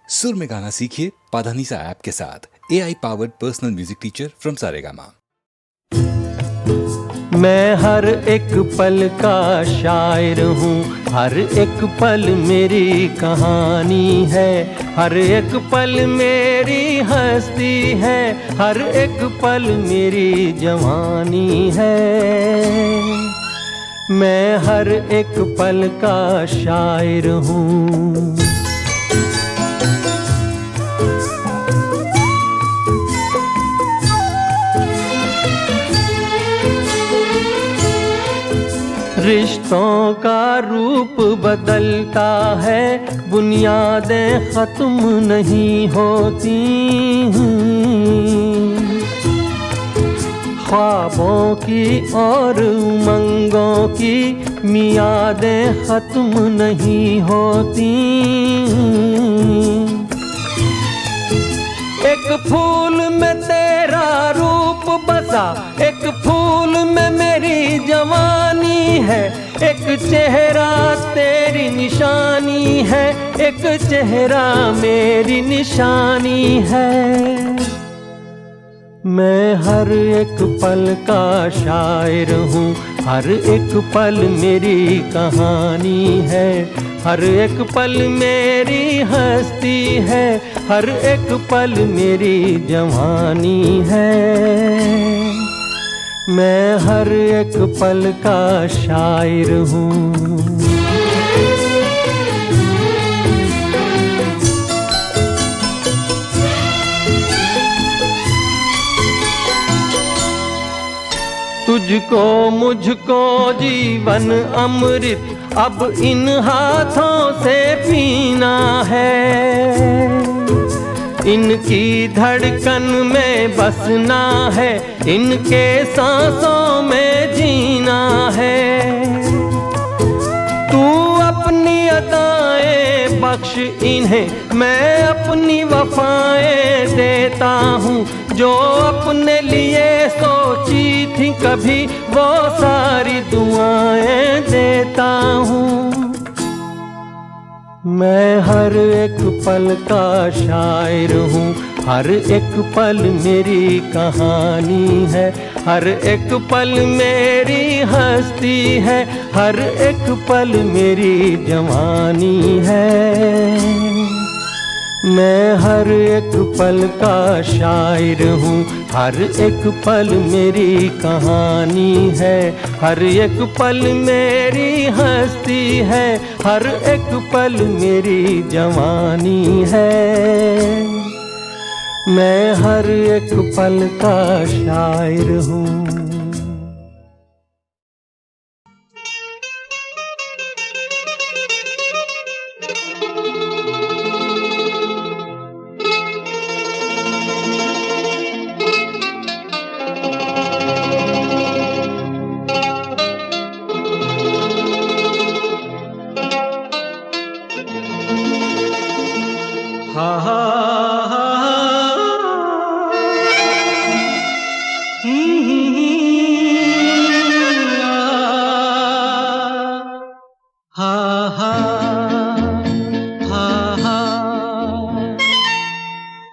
सुर में गाना सीखिए पाधानीसा ऐप के साथ। AI powered personal music teacher from Saregama. मैं हर एक पल का शायर हूँ, हर एक पल मेरी कहानी है, हर एक पल मेरी हस्ती है, हर एक पल मेरी जवानी है। मैं हर एक पल का शायर हूँ। रिश्तों का रूप बदलता है, बुनियादें खत्म नहीं होती। ख्वाबों की और उमंगों की मियादें खत्म नहीं होती। एक फूल में तेरा रूप बसा, एक फूल में मेरी जवानी है, एक चेहरा तेरी निशानी है, एक चेहरा मेरी निशानी है। मैं हर एक पल का शायर हूँ, हर एक पल मेरी कहानी है, हर एक पल मेरी हस्ती है, हर एक पल मेरी जवानी है। मैं हर एक पल का शायर हूँ। तुझको मुझको जीवन अमृत अब इन हाथों से पीना है, इनकी धड़कन में बसना है, इनके सांसों में जीना है। तू अपनी अदाएं बख्श इन्हें, मैं अपनी वफाएं देता हूँ, जो अपने लिए सोची थी कभी वो सारी दुआएं देता हूँ। मैं हर एक पल का शायर हूँ, हर एक पल मेरी कहानी है, हर एक पल मेरी हस्ती है, हर एक पल मेरी जवानी है। मैं हर एक पल का शायर हूँ, हर एक पल मेरी कहानी है, हर एक पल मेरी हस्ती है, हर एक पल मेरी जवानी है। मैं हर एक पल का शायर हूँ।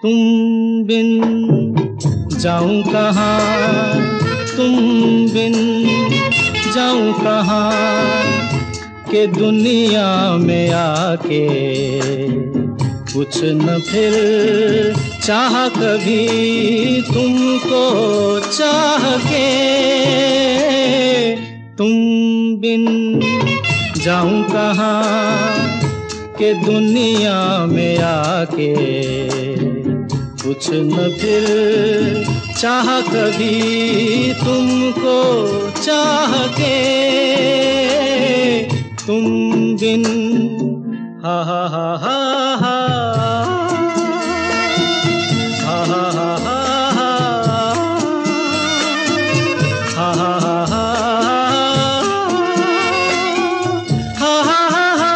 तुम बिन जाऊं कहाँ, तुम बिन जाऊं कहाँ, के दुनिया में आके कुछ न फिर चाह कभी तुमको चाह के। तुम बिन जाऊं कहाँ, के दुनिया में आके कुछ न फिर चाह कभी तुमको चाह के। तुम बिन हा हा हा हा हा हा हा हा हा हा हा हा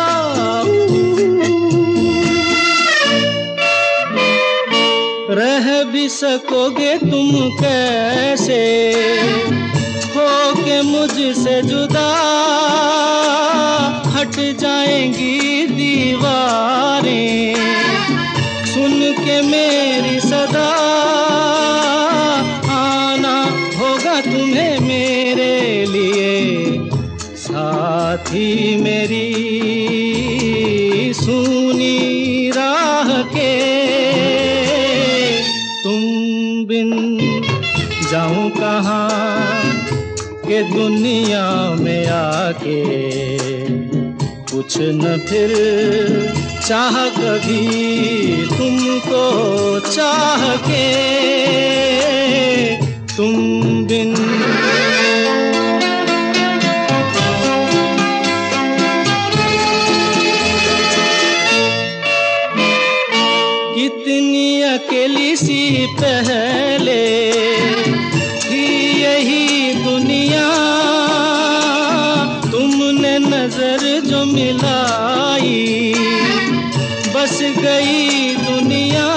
रह भी सकोगे तुम कैसे हो के मुझसे जुदा, हट जाएंगी दीवारें सुन के मेरी सदा आना होगा तुम्हें मेरे लिए साथी मेरी सुनी राह के। तुम बिन जाऊं कहाँ के दुनिया में आके कुछ न फिर चाह कभी तुमको चाह के। तुम बिन कितनी अकेली सी पहले थी यही दुनिया, तुमने नजर जो मिलाई बस गई दुनिया।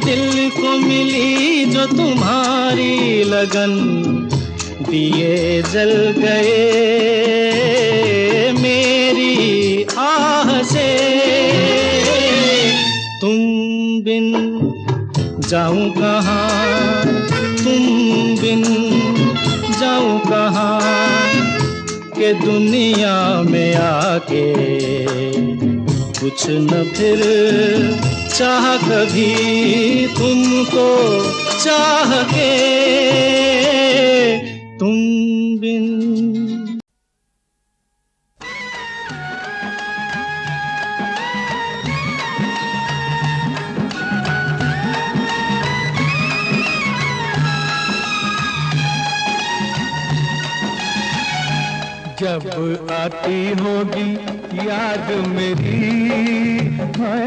दिल को मिली जो तुम्हारी लगन दिए जल गए मेरी आह से। तुम बिन जाऊं कहाँ, तुम बिन जाऊं कहाँ के दुनिया में आके कुछ न फिर चाह कभी तुमको चाह के। तुम बिन जब आती होगी याद मेरी है,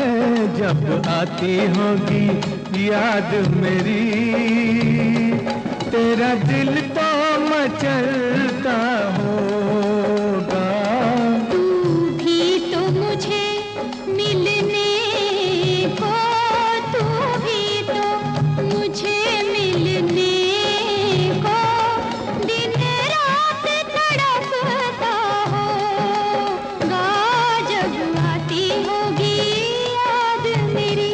जब आती होगी याद मेरी, तेरा दिल तो मचलता होगा। तू भी तो मुझे मिलने को, तू भी तो मुझे मिलने को दिन रात तड़पता होगा। जब आती होगी याद मेरी।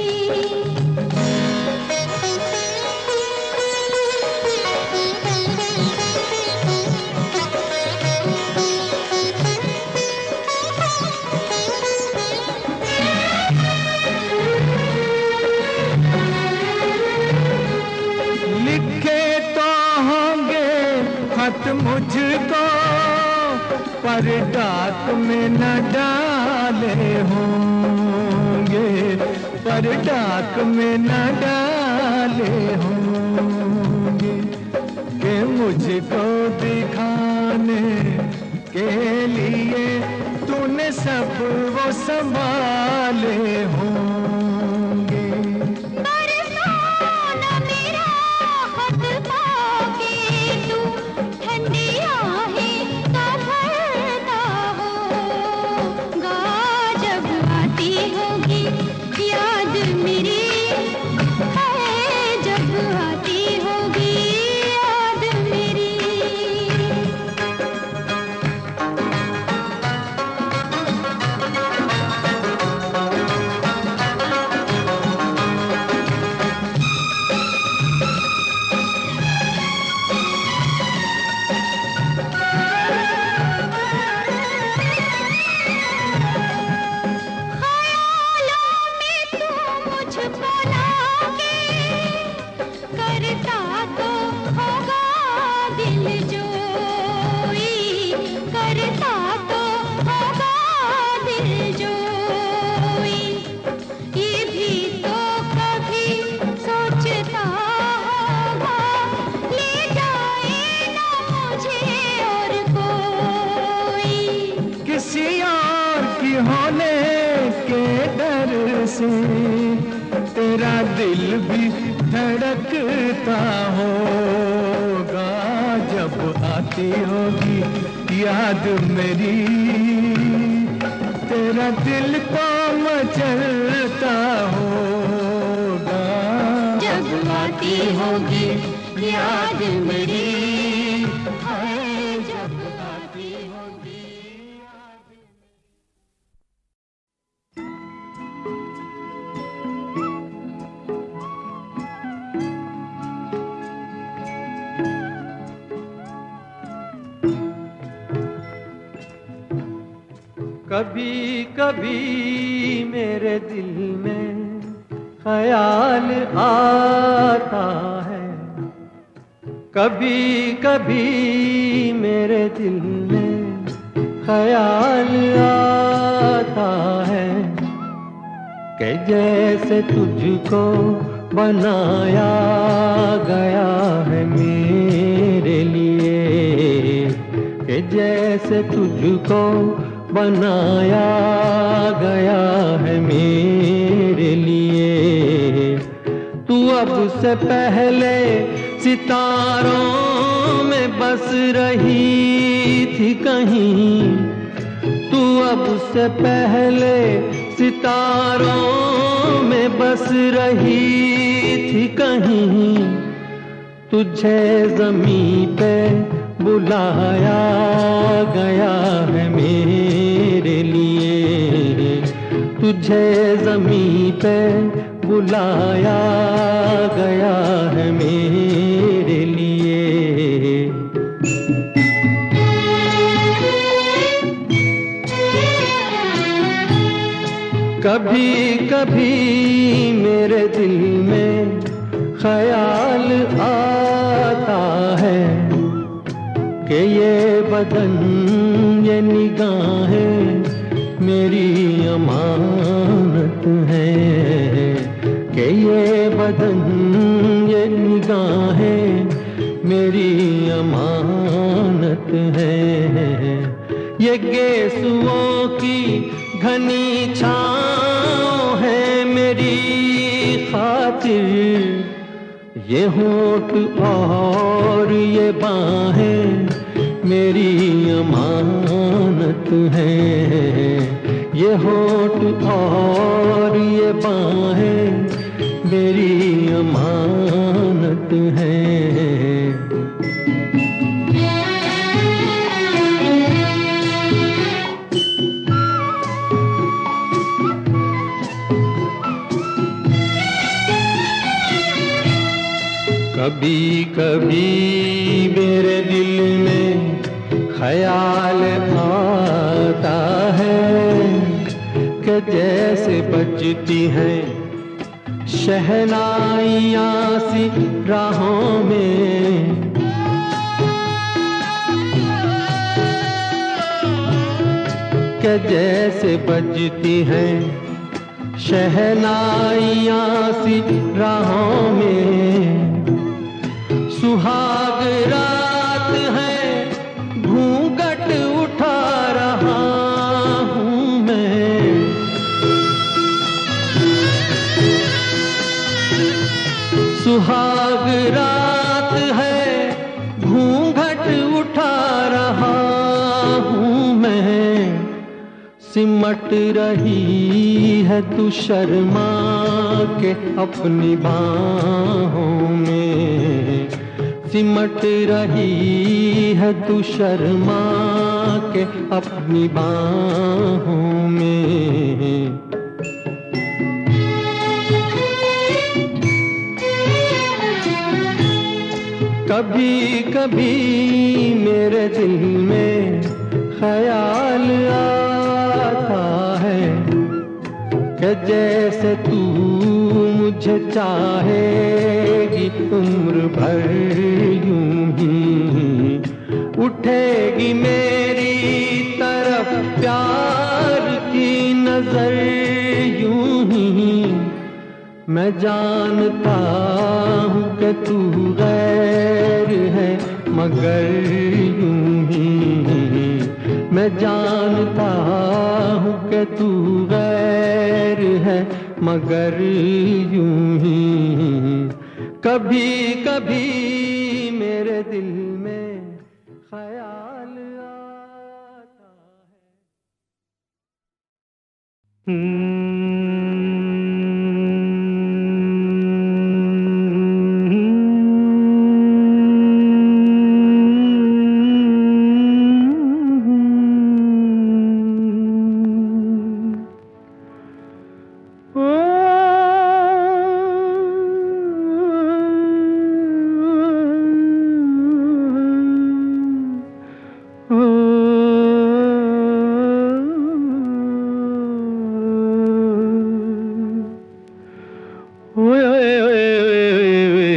लिखे तो होंगे खत मुझको, पर डाक में न डाले होंगे, पर डाक में न डाले होंगे, कि मुझको दिखाने के लिए तूने सब वो संभाले होंगे। बरसाना मेरा खत पाके तू ठंडी आहें का भरता होगा। जब आती होगी याद मेरी है, जब आती होगी याद मेरी। से तेरा दिल भी धड़कता होगा जब आती होगी याद मेरी। तेरा दिल तो मचलता होगा जब आती होगी याद मेरी। जब आती होगी याद। कभी कभी मेरे दिल में ख्याल आता है, कभी कभी मेरे दिल में ख्याल आता है कि जैसे तुझको बनाया गया है मेरे लिए, कि जैसे तुझको बनाया गया है मेरे लिए। तू अब से पहले सितारों में बस रही थी कहीं, तू अब से पहले सितारों में बस रही थी कहीं। तुझे ज़मीं पे बुलाया गया है मेरे लिए, तुझे ज़मीं पे बुलाया गया है मेरे लिए। कभी कभी मेरे दिल में ख्याल आता है कि ये बदन ये निगाहें मेरी अमानत है, कि ये बदन ये निगाहें मेरी अमानत है। ये गेसुओं की घनी छाँव है मेरी खातिर, ये होठ और ये बाहें मेरी अमानत है। ये होठ और ये बाहें मेरी अमानत है। कभी कभी मेरे दिल में ख्याल आता है कि जैसे बजती हैं शहनाइयाँ सी राहों में, कि जैसे बजती हैं शहनाइयाँ सी राहों में। सुहाग रात है घूंघट उठा रहा हूँ मैं, सुहाग रात है घूंघट उठा रहा हूँ मैं। सिमट रही है तू शर्मा के अपनी बाहों में, सिमट रही है तू शर्मा के अपनी बाहों में। कभी कभी मेरे दिल में ख्याल आता है कि जैसे तू मुझे चाहेगी उम्र भर यूं ही, उठेगी मेरी तरफ प्यार की नजर यूं ही। मैं जानता हूँ कि तू गैर है मगर यूं ही, मैं जानता हूँ कि तू गैर है मगर यूं ही। कभी कभी मेरे दिल में ख्याल आता है। ओए ओए ओए ओए ओए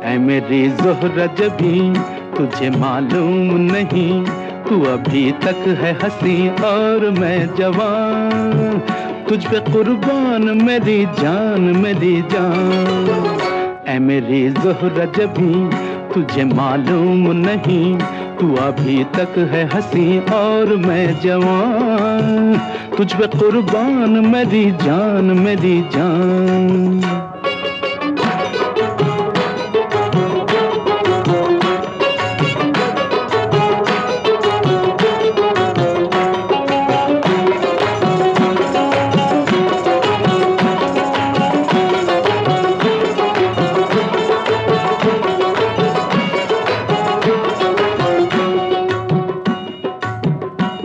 ऐ मेरी ज़ोहरा जबी तुझे मालूम नहीं, तू अभी तक है हंसी और मैं जवान, तुझ पे कुर्बान मेरी जान मेरी जान। ऐ मेरी ज़ोहरा जबी तुझे मालूम नहीं, तू अभी तक है हंसी और मैं जवान, तुझ पे कुर्बान मेरी जान मेरी जान।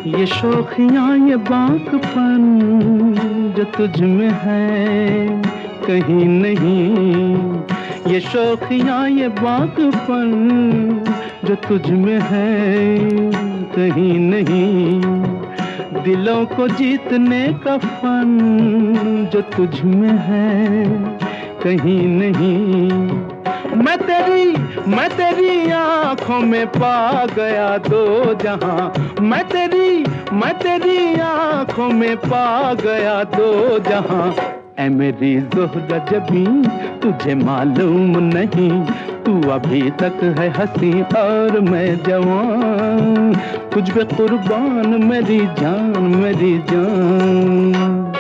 ये शोखियाँ ये बांकपन जो तुझ में है कहीं नहीं, ये शोखियाँ ये बांकपन जो तुझ में है कहीं नहीं, दिलों को जीतने का फन जो तुझ में है कहीं नहीं। मैं तेरी आँखों में पा गया दो जहां, मैं तेरी आँखों में पा गया दो जहां। ऐ मेरी ज़ोहरा जबी तुझे मालूम नहीं, तू अभी तक है हंसी और मैं जवान, तुझ पे कुर्बान मेरी जान मेरी जान।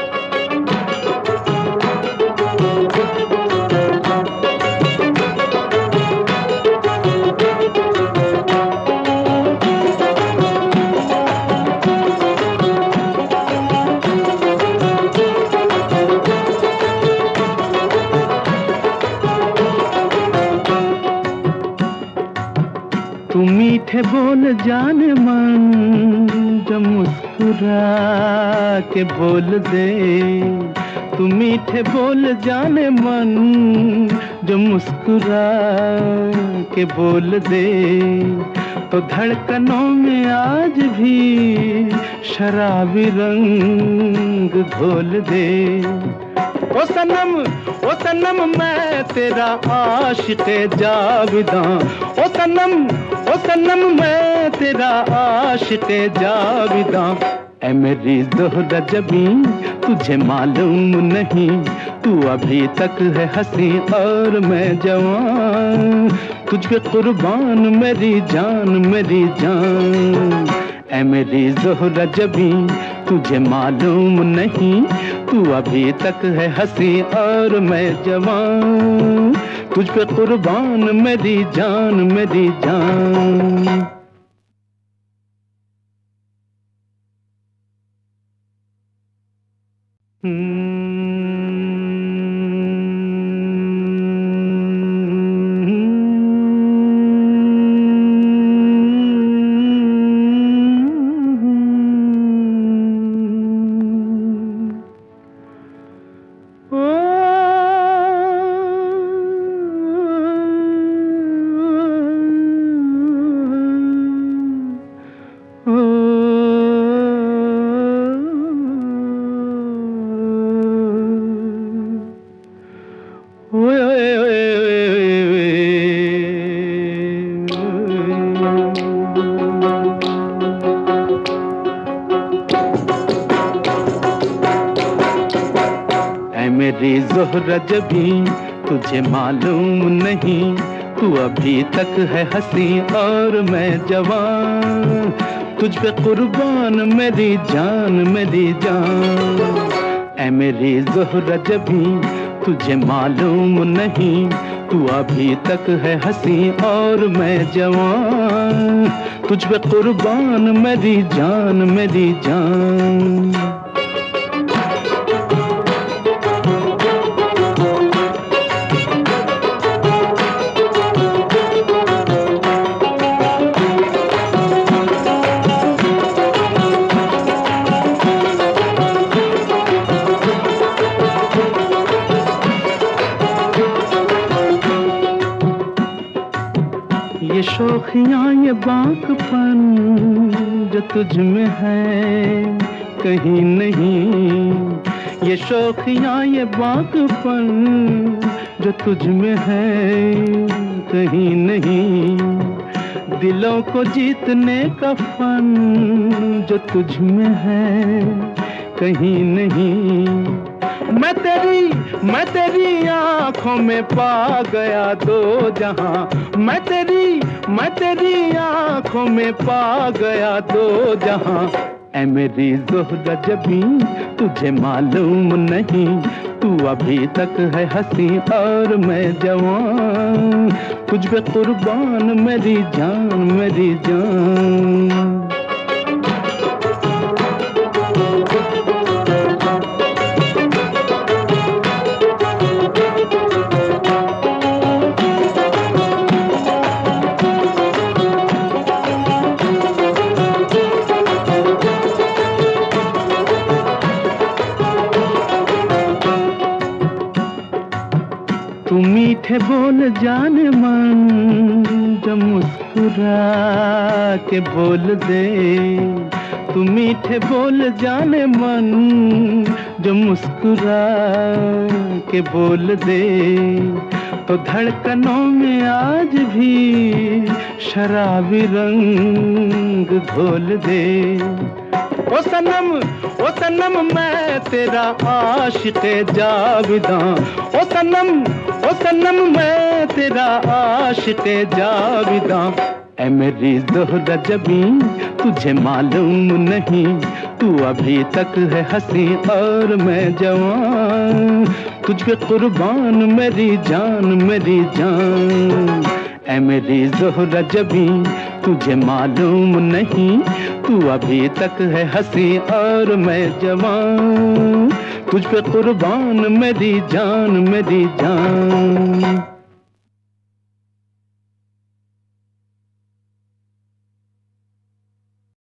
तू मीठे बोल जाने मन जो मुस्कुरा के बोल दे, तू मीठे बोल जाने मन जो मुस्कुरा के बोल दे, तो धड़कनों में आज भी शराबी रंग घोल दे। ओ सनम मैं तेरा आशिक़े जाविदां, ओ सनम मैं तेरा आशिक़े जाविदां। ऐ मेरी ज़ोहरा जबी तुझे मालूम नहीं, तू अभी तक है हंसी और मैं जवान, तुझ पे कुर्बान मेरी जान मेरी जान। ऐ मेरी ज़ोहरा जबी तुझे मालूम नहीं, तू अभी तक है हंसी और मैं जवान, तुझ पे कुर्बान मेरी जान मेरी जान। मेरी ज़ोहरा जबी तुझे मालूम नहीं, तू अभी तक है हंसी और मैं जवान, तुझ पे कुर्बान मेरी जान मेरी जान। ऐ मेरी ज़ोहरा जबी तुझे मालूम नहीं, तू अभी तक है हंसी और मैं जवान, तुझ पे कुर्बान मेरी जान मेरी जान। ये शोखियाँ ये बांकपन जो तुझ में है कहीं नहीं, ये शोखियाँ ये बांकपन जो तुझ में है कहीं नहीं, दिलों को जीतने का फन जो तुझ में है कहीं नहीं। मैं तेरी आँखों में पा गया दो जहां, मैं तेरी आँखों में पा गया दो जहां। ऐ मेरी ज़ोहरा जबी तुझे मालूम नहीं, तू अभी तक है हंसी और मैं जवान, तुझ पे कुर्बान मेरी जान मेरी जान। तू मीठे बोल जाने मन जो मुस्कुरा के बोल दे, तू मीठे बोल जाने मन जो मुस्कुरा के बोल दे, तो धड़कनों में आज भी शराबी रंग घोल दे। ओ सनम मैं तेरा आशिक़े जाविदां, ओ सनम मैं तेरा आशिक़े जाविदां। ऐ मेरी ज़ोहरा जबी तुझे मालूम नहीं, तू अभी तक है हंसी और मैं जवान, तुझ पे कुर्बान मेरी जान मेरी जान। ऐ मेरी ज़ोहरा जबी तुझे मालूम नहीं, तू अभी तक है हंसी और मैं जवान, तुझ पे कुर्बान मेरी जान मेरी जान।